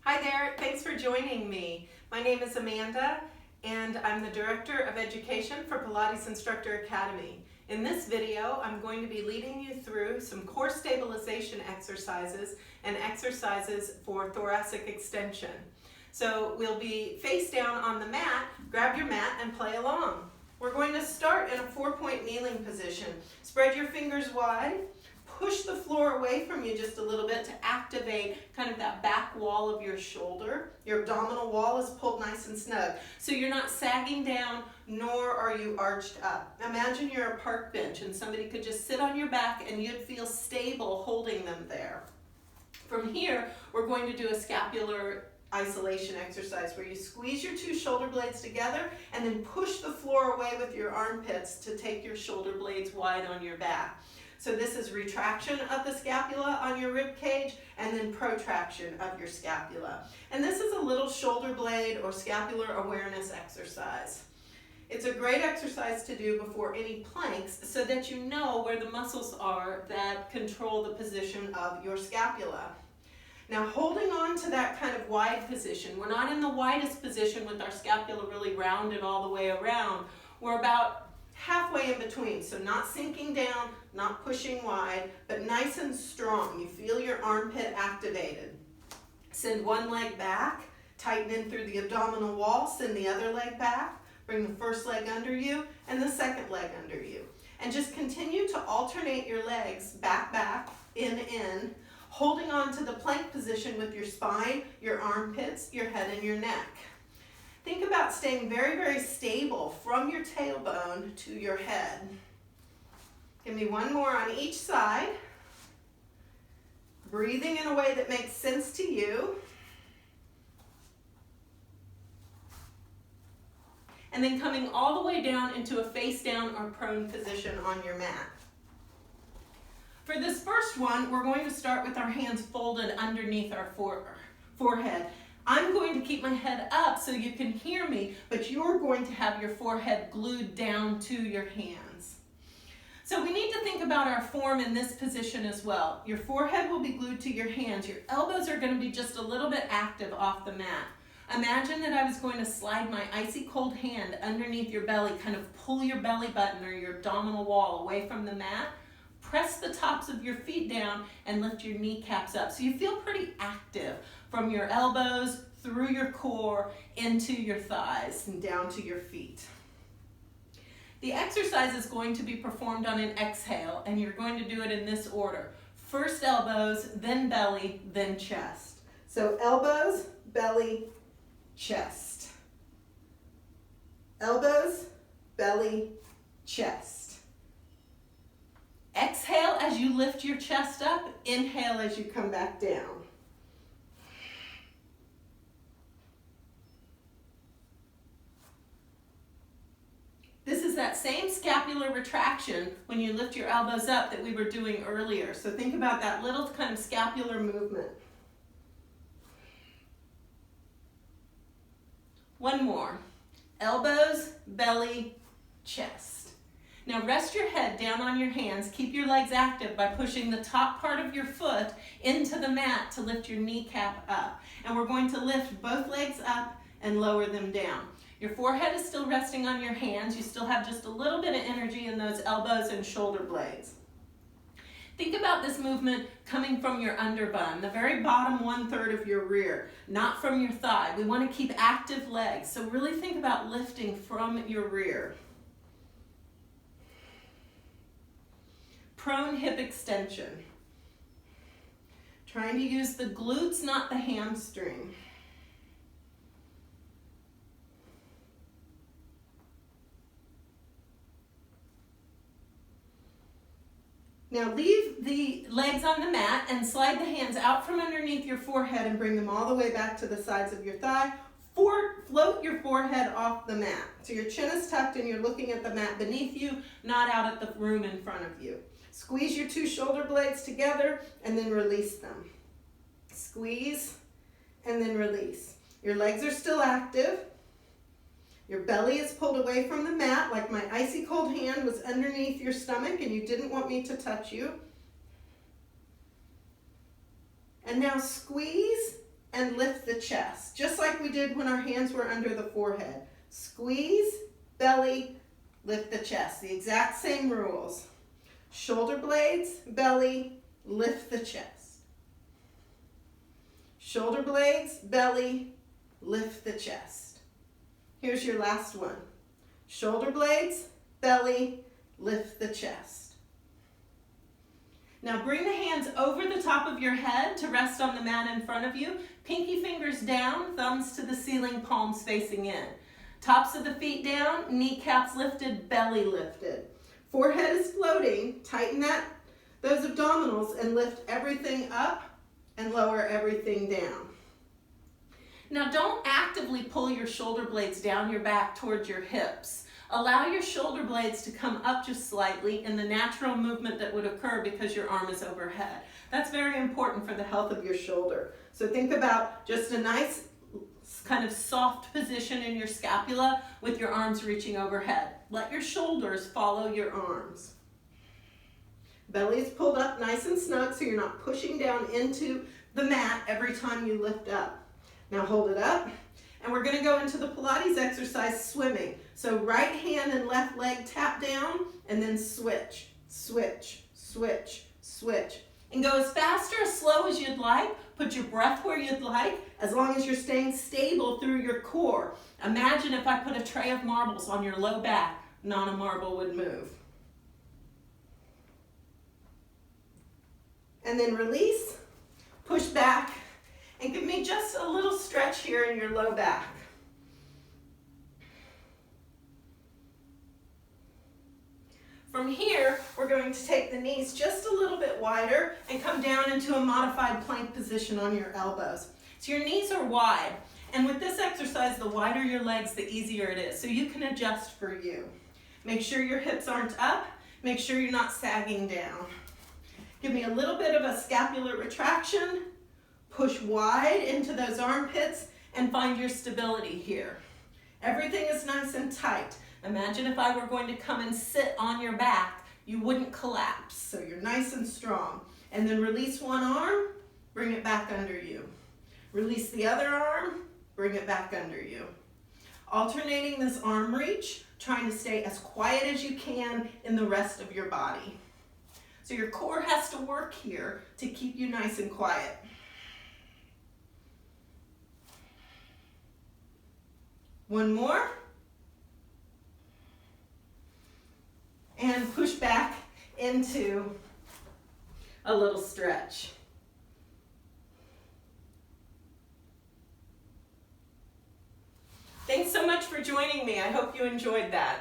Hi there, thanks for joining me. My name is Amanda and I'm the Director of Education for Pilates Instructor Academy. In this video, I'm going to be leading you through some core stabilization exercises and exercises for thoracic extension. So we'll be face down on the mat, grab your mat and play along. We're going to start in a 4-point kneeling position. Spread your fingers wide. Push the floor away from you just a little bit to activate kind of that back wall of your shoulder. Your abdominal wall is pulled nice and snug. So you're not sagging down, nor are you arched up. Imagine you're a park bench and somebody could just sit on your back and you'd feel stable holding them there. From here, we're going to do a scapular isolation exercise where you squeeze your two shoulder blades together and then push the floor away with your armpits to take your shoulder blades wide on your back. So this is retraction of the scapula on your rib cage and then protraction of your scapula. And this is a little shoulder blade or scapular awareness exercise. It's a great exercise to do before any planks so that you know where the muscles are that control the position of your scapula. Now holding on to that kind of wide position, we're not in the widest position with our scapula really rounded all the way around. We're about halfway in between, so not sinking down, not pushing wide, but nice and strong. You feel your armpit activated. Send one leg back, tighten in through the abdominal wall, send the other leg back, bring the first leg under you and the second leg under you. And just continue to alternate your legs back, in, holding on to the plank position with your spine, your armpits, your head, and your neck. Think about staying very, very stable from your tailbone to your head. Give me one more on each side. Breathing in a way that makes sense to you. And then coming all the way down into a face down or prone position on your mat. For this first one, we're going to start with our hands folded underneath our forehead. I'm going to keep my head up so you can hear me, but you're going to have your forehead glued down to your hands. So we need to think about our form in this position as well. Your forehead will be glued to your hands. Your elbows are going to be just a little bit active off the mat. Imagine that I was going to slide my icy cold hand underneath your belly, kind of pull your belly button or your abdominal wall away from the mat. Press the tops of your feet down and lift your kneecaps up. So you feel pretty active from your elbows through your core into your thighs and down to your feet. The exercise is going to be performed on an exhale, and you're going to do it in this order. First elbows, then belly, then chest. So elbows, belly, chest. Elbows, belly, chest. Exhale as you lift your chest up, inhale as you come back down. This is that same scapular retraction when you lift your elbows up that we were doing earlier. So think about that little kind of scapular movement. One more. Elbows, belly, chest. Now rest your head down on your hands. Keep your legs active by pushing the top part of your foot into the mat to lift your kneecap up. And we're going to lift both legs up and lower them down. Your forehead is still resting on your hands. You still have just a little bit of energy in those elbows and shoulder blades. Think about this movement coming from your underbun, the very bottom 1/3 of your rear, not from your thigh. We want to keep active legs, so really think about lifting from your rear. Prone hip extension. Trying to use the glutes, not the hamstring. Now leave the legs on the mat and slide the hands out from underneath your forehead and bring them all the way back to the sides of your thigh. Float your forehead off the mat. So your chin is tucked and you're looking at the mat beneath you, not out at the room in front of you. Squeeze your two shoulder blades together and then release them. Squeeze and then release. Your legs are still active. Your belly is pulled away from the mat like my icy cold hand was underneath your stomach and you didn't want me to touch you. And now squeeze and lift the chest, just like we did when our hands were under the forehead. Squeeze, belly, lift the chest. The exact same rules. Shoulder blades, belly, lift the chest. Shoulder blades, belly, lift the chest. Here's your last one. Shoulder blades, belly, lift the chest. Now bring the hands over the top of your head to rest on the mat in front of you. Pinky fingers down, thumbs to the ceiling, palms facing in. Tops of the feet down, kneecaps lifted, belly lifted. Forehead is floating. Tighten those abdominals and lift everything up and lower everything down. Now don't actively pull your shoulder blades down your back towards your hips. Allow your shoulder blades to come up just slightly in the natural movement that would occur because your arm is overhead. That's very important for the health of your shoulder. So think about just a nice kind of soft position in your scapula with your arms reaching overhead. Let your shoulders follow your arms. Belly is pulled up nice and snug so you're not pushing down into the mat every time you lift up. Now hold it up. And we're going to go into the Pilates exercise, swimming. So right hand and left leg tap down and then switch, switch, switch, switch. And go as fast or as slow as you'd like. Put your breath where you'd like, as long as you're staying stable through your core. Imagine if I put a tray of marbles on your low back, not a marble would move. And then release, push back, and give me just a little stretch here in your low back. From here, we're going to take the knees just a little bit wider and come down into a modified plank position on your elbows. So your knees are wide, and with this exercise, the wider your legs, the easier it is. So you can adjust for you. Make sure your hips aren't up. Make sure you're not sagging down. Give me a little bit of a scapular retraction. Push wide into those armpits and find your stability here. Everything is nice and tight. Imagine if I were going to come and sit on your back, you wouldn't collapse. So you're nice and strong. And then release one arm, bring it back under you. Release the other arm, bring it back under you. Alternating this arm reach, trying to stay as quiet as you can in the rest of your body. So your core has to work here to keep you nice and quiet. One more. And push back into a little stretch. Thanks so much for joining me. I hope you enjoyed that.